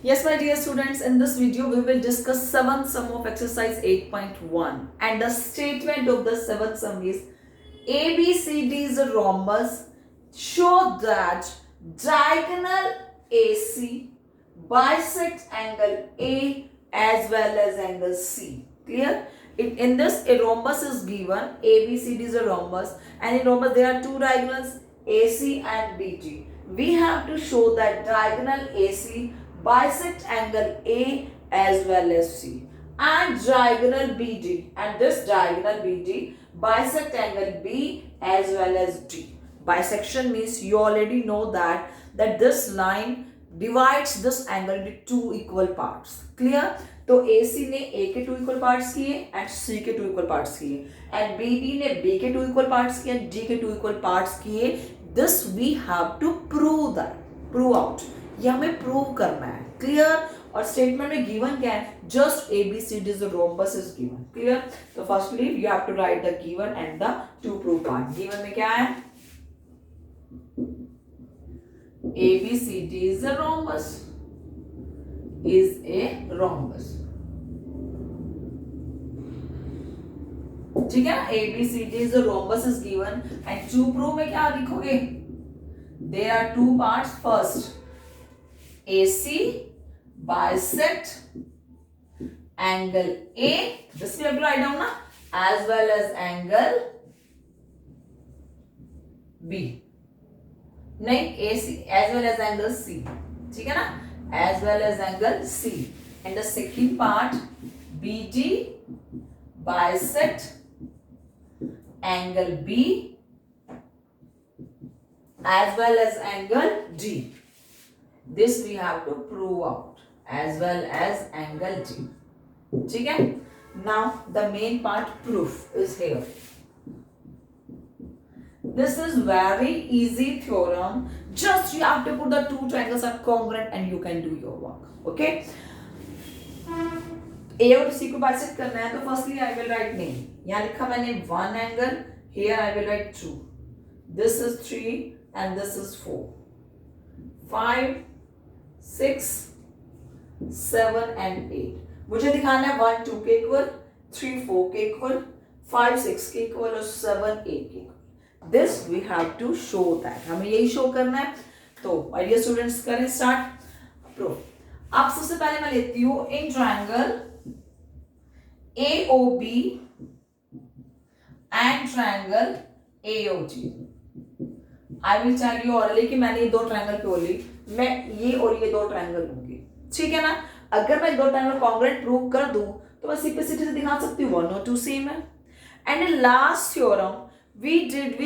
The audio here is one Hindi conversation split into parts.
Yes, my dear students, in this video we will discuss seventh sum of exercise 8.1, and the statement of the seventh sum is ABCD is a rhombus. Show that diagonal AC bisects angle A as well as angle C. Clear? In this, a rhombus is given. ABCD is a rhombus, and in rhombus there are two diagonals, AC and BD. We have to show that diagonal AC bisect angle A as well as C, and diagonal BD, and this diagonal BD bisect angle B as well as D. Bisection means you already know that this line divides this angle into two equal parts. Clear? तो AC ने A के टू इक्वल पार्ट्स किए एंड C के टू इक्वल पार्ट्स किए एंड BD ने B के टू इक्वल पार्ट्स किए एंड D के टू इक्वल पार्ट्स किए. This we have to prove out. ये हमें प्रूव करना है. क्लियर? और स्टेटमेंट में गिवन क्या है? Just ABCD is a rhombus is given. Clear? तो firstly you have to write the given and the to prove part. Given में क्या है? ABCD is a rhombus. ठीक है ना? ABCD is a rhombus is given and to prove में क्या लिखोगे? There are two parts. First, AC bisect angle A. This we have to write down ना, as well as angle B. नहीं, AC as well as angle C. ठीक है ना? As well as angle C. And the second part, BD bisect angle B as well as angle D. This we have to prove out, as well as angle D. ठीक है? Now the main part, proof, is here. This is very easy theorem. Just you have to put the two triangles are congruent and you can do your work. Okay? A और C को bisect करना है तो firstly I will write name. यहाँ लिखा मैंने one angle. Here I will write two. This is 3 and this is 4. 5, 6, 7 and 8. मुझे दिखाना है 1 2 के इक्वल, 3 4 के इक्वल, 5 6 के इक्वल और 7 8 के equal. This we have to show that. हमें यही शो करना है. तो my dear students, करें स्टार्ट. प्रूफ. अब सबसे पहले मैं लेती हूँ in triangle AOB and triangle AOT. I will tell you already कि मैंने ये दो ट्रायंगल पे बोली, मैं ये और ये दो ट्रायंगल लूंगी. ठीक है ना? अगर मैं दो ट्रायंगल कॉन्ग्रुएंट प्रूव कर दूं तो मैं सिंपलिसिटी से दिखा सकती हूँ 1 और 2 सेम है. And in last theorem we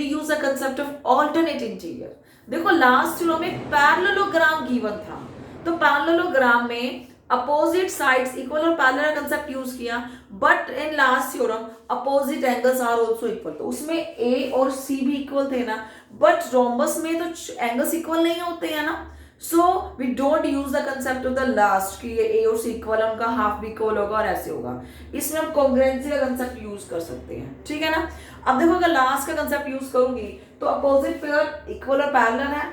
use the concept of alternate interior. देखो लास्ट थ्योरम में पैरेललोग्राम गिवन था, तो पैरेललोग्राम में अपोजिट साइड्स इक्वल और पैरेलल कंसेप्ट यूज किया. But in last theorem opposite angles are also equal, तो उसमें A और C भी इक्वल थे ना. बट रोम्बस में तो एंगल्स इक्वल नहीं होते हैं ना. So we don't use the concept of the last कि ये A और C इक्वल है, उनका हाफ भी इक्वल होगा और ऐसे होगा. इसमें हम कॉन्ग्रुएंसी का कंसेप्ट यूज कर सकते हैं. ठीक है ना? अब देखो अगर लास्ट का कंसेप्ट यूज करूंगी तो अपोजिट पेयर इक्वल और पैरेलल है,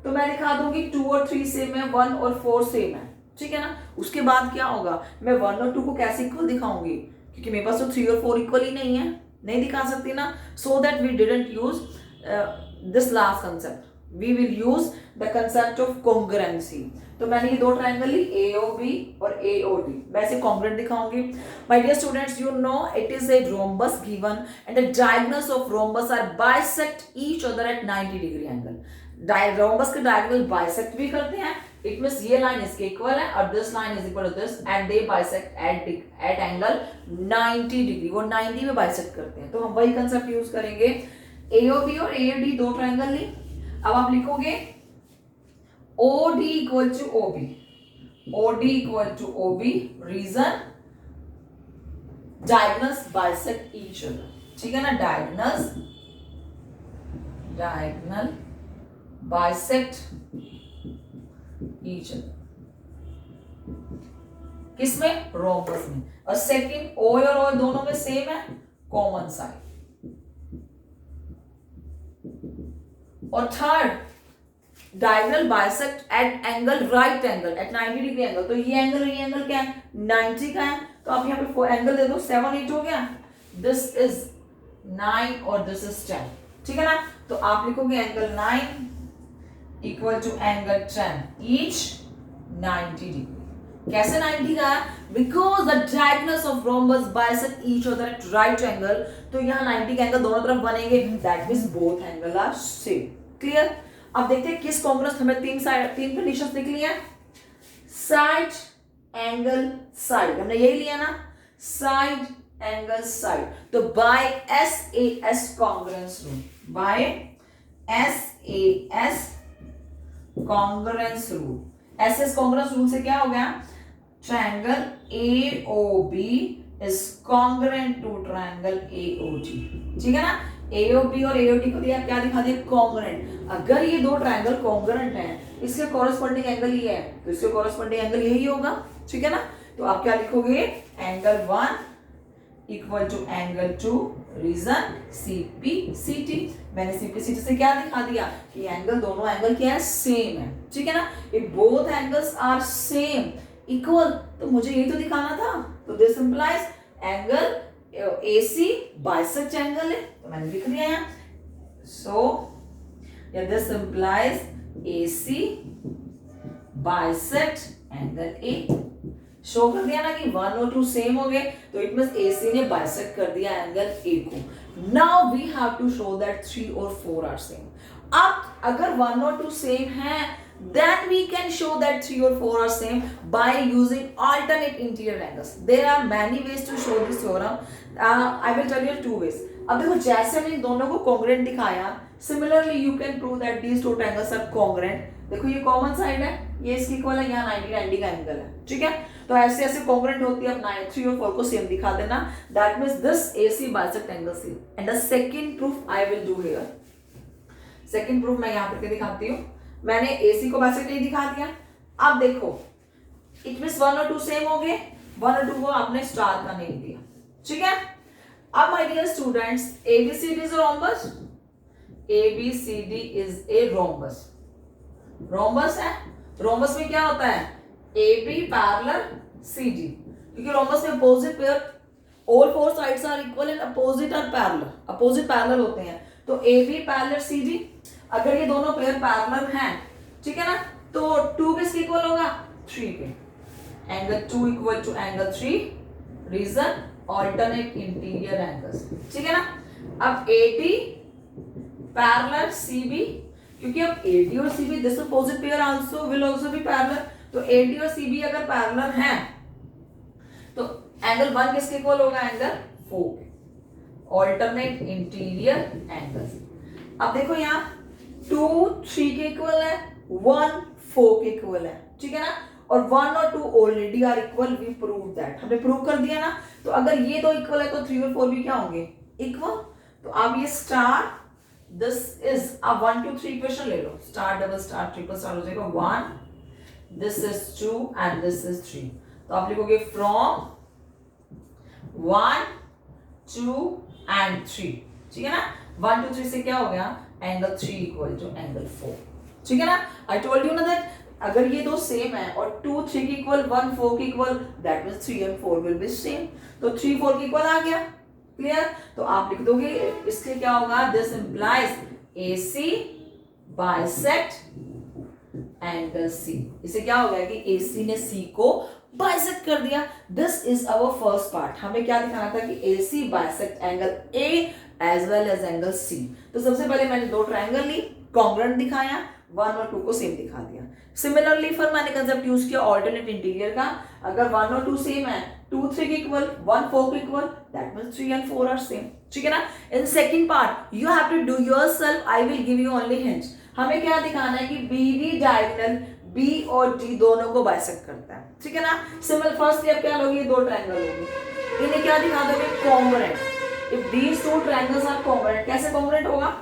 तो मैं दिखा दूंगी 2 और 3 सेम है, 1 और 4 सेम है. ठीक है ना? उसके बाद क्या होगा? मैं 1 और 2 को कैसे इक्वल दिखाऊंगी? क्योंकि मेरे पास तो 3 और 4 इक्वल ही नहीं है, नहीं दिखा सकती ना. So that we didn't use this last concept. We will use the concept of congruency. तो मैंने ये दो ट्रायंगल ली AOB और AOD, वैसे कॉन्ग्रुएंट दिखाऊंगी. My dear students, you know it is a rhombus given and the diagonals of rhombus are bisect each other at 90 degree angle. Rhombus के डायगोनल बाइसेक्ट भी करते हैं. इट मींस ये लाइन इसके इक्वल है और this line is equal to this and they bisect at angle 90 degree. वो 90 में बाइसेक्ट करते हैं. तो हम वही कंसेप्ट यूज करेंगे. AOB और AOD दो ट्रायंगल ली. अब आप लिखोगे OD equal to OB. OD equal to OB. Reason, diagonals bisect each other. ठीक है ना? diagonal bisect each other. किसमें? रोम्बस में. और सेकंड O और O दोनों में सेम है, कॉमन साइड. और third diagonal bisect at angle right angle at 90 degree angle, तो ये एंगल क्या है 90 का है, तो आप यहाँ पे एंगल दे दो 7 8 हो गया, दिस इज 9 और दिस इज 10, ठीक है ना। तो आप लिखोगे angle 9 equal to angle 10 each 90 degree. कैसे 90 का है? Because the diagonals of rhombus bisect each other at right angle, तो यहाँ 90 के एंगल दोनों तरफ बनेंगे, that means both angle are same. Clear? अब देखते हैं किस कॉन्ग्रुएंस, हमें तीन कंडीशंस निकली हैं। साइड एंगल साइड, हमने यही लिया ना, साइड एंगल साइड, तो by SAS congruence rule, by SAS congruence rule, SS congruence rule से क्या हो गया, triangle AOB is congruent to triangle AOD, ठीक है ना। AOB और AOD को दिया, क्या दिखा दिया, कॉन्ग्रुएंट। अगर ये दो ट्रायंगल कॉन्ग्रुएंट हैं, इसके कॉरेस्पॉन्डिंग एंगल ये है, तो इसके कॉरेस्पॉन्डिंग एंगल यही होगा, ठीक है ना। तो आप क्या लिखोगे, angle 1 equal to angle 2, reason CPCT। मैंने CPCT से क्या दिखा दिया कि एंगल, दोनों एंगल क्या है, सेम है, ठीक है ना। If both angles are same equal, तो मुझे यही तो दिखाना था, तो this implies angle AC bisect angle है, तो मैंने लिख दिया यहाँ, so this implies AC bisect angle A। Show कर दिया ना कि 1 और 2 सेम हो गए, तो इट मींस AC ने बाइसेक्ट कर दिया एंगल A को। Now we have to show that 3 और 4 आर सेम। अब अगर 1 और 2 सेम है, then we can show that 3 or 4 are same by using alternate interior angles. There are many ways to show this theorem. I will tell you 2 ways. अब देखो, जैसे मैंने दोनों को congruent दिखाया, similarly you can prove that these two triangles are congruent. देखो ये कॉमन साइड है, ये इसकी इक्वल है, यहाँ 90 का एंगल है, ठीक है। तो ऐसे ऐसे congruent होती है, अपना 3 और 4 को सेम दिखा देना, that means this AC bisect angle C. And the second proof I will do here. Second proof मैं यहाँ पर दिखाती हूँ, मैंने AC को बाइसेक्ट नहीं दिखा दिया। अब देखो, इट मींस 1 और 2 सेम हो गए, 1 और 2 को आपने स्टार का नेम दिया, ठीक है। अब my dear students, ABCD is rhombus, ABCD is a rhombus, rhombus है। रोम्बस में क्या होता है, AB पैरेलल CD, क्योंकि रोम्बस में opposite pair, all 4 sides are equal and opposite are parallel, opposite parallel होते हैं, तो AB पैरेलल CD। अगर ये दोनों पेयर पैरेलल हैं, ठीक है ना, तो 2 किसके इक्वल होगा, 3 के, angle 2 equal to angle 3, reason alternate interior angles, ठीक है ना। अब AB पैरेलल CB, क्योंकि अब AD और CB this opposite pair also will also be parallel, तो AD और CB अगर पैरेलल हैं, तो एंगल 1 किसके इक्वल होगा, एंगल 4 के, ऑल्टरनेट इंटीरियर एंगल्स। अब देखो यहाँ 2 3 के इक्वल है, 1 4 के इक्वल है, ठीक है ना, और 1 और 2 already are equal, we prove that, हमने प्रूव कर दिया ना। तो अगर ये दो इक्वल है, तो 3 और 4 भी क्या होंगे, इक्वल। तो अब ये स्टार, दिस इज अब 1 2 3 इक्वेशन ले लो, star double star triple star हो जाएगा, 1 this is 2 and this is 3। तो आप लिखोगे फ्रॉम 1 2 एंड 3, ठीक है ना। 1 2 3 से क्या हो गया, एंगल 3 इक्वल टू एंगल 4, ठीक है ना। आई टोल्ड यू ना दैट अगर ये दो सेम है और 2 3 के इक्वल, 1 4 के equal, that means 3 and 4 will be same, तो 3 4 के इक्वल आ गया, क्लियर। तो आप लिख दोगे, इसके क्या होगा, this implies AC bisect angle C। इसे क्या हो गया कि AC ने C को बाइसेक्ट कर दिया। This is our first part, हमें क्या दिखाना था कि AC bisect angle A as well as angle C। तो सबसे पहले मैंने दो ट्रायंगल ली, कॉन्ग्रुएंट दिखाया, 1 और 2 को सेम दिखा दिया। सिमिलरली फिर मैंने कंसेप्ट यूज किया ऑल्टरनेट इंटीरियर का, अगर 1 और 2 सेम है, 2 3 के इक्वल, 1 4 के equal, that means 3 and 4 are same, ठीक है ना। In second part you have to do yourself, I will give you only hint. हमें क्या दिखाना है कि BD डायगोनल B और D दोनों को बाइसेक्ट करता है, ठीक है ना। सिमिलर फर्स्ट स्टेप क्या लोगे, दो ट्रायंगल होंगे, इन्हें क्या दिखा दोगे, congruent. If these two triangles are congruent, कैसे कॉन्ग्रुएंट होगा,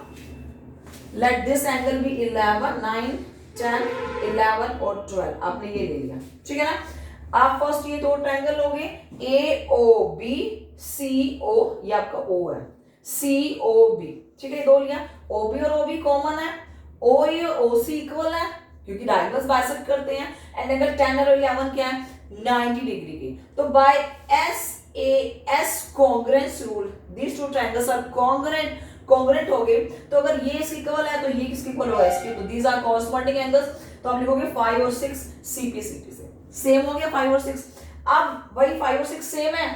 लेट दिस एंगल बी 11 9 10 11 और 12, आपने ये ले लिया, ठीक है ना। आप फर्स्ट ये दो ट्रायंगल लोगे, AOB CO, ये आपका O है, COB, ठीक है, दो लिया, OB और OB कॉमन है, OC इक्वल है क्योंकि डायगोनल्स बाइसेक्ट करते हैं, एंड अगर 10 और 11 क्या है 90 डिग्री की, तो by SAS congruence rule these two triangles are congruent हो गए। तो अगर ये इसके इक्वल है तो ये किसके इक्वल होगा, इसके, तो दीज आर कॉरस्पॉन्डिंग एंगल्स। तो आप लिखोगे 5 और 6 CPCT से सेम हो गया 5 और 6। अब वही 5 और 6 सेम है,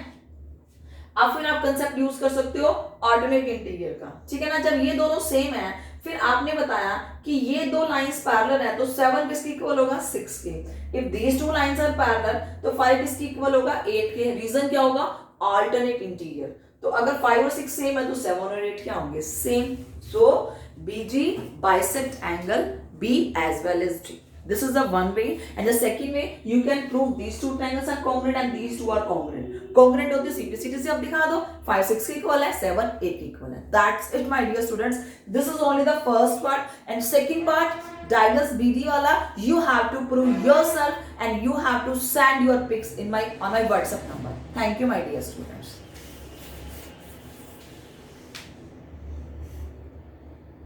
अब फिर आप कंसेप्ट यूज कर सकते हो ऑल्टरनेट इंटीरियर का, ठीक है ना। जब ये दोनों सेम है, फिर आपने बताया कि ये दो लाइंस पैरेलल है, तो 7 किसकी इक्वल होगा 6 के। If these two lines are parallel तो 5 किसकी इक्वल होगा 8 के। रीजन क्या होगा, ऑल्टरनेट इंटीरियर। तो अगर 5 और 6 सेम है तो 7 और 8 क्या होंगे, same. So BG bisect angle B as well as D. This is the one way, and the second way you can prove these two triangles are congruent and these two are congruent. Congruent होती है CPCT से आप दिखा दो, 5 6 के इक्वल है, 7 8 इक्वल है। That's it my dear students. This is only the first part, and second part diagonals BD वाला you have to prove yourself and you have to send your pics on my WhatsApp number. Thank you my dear students.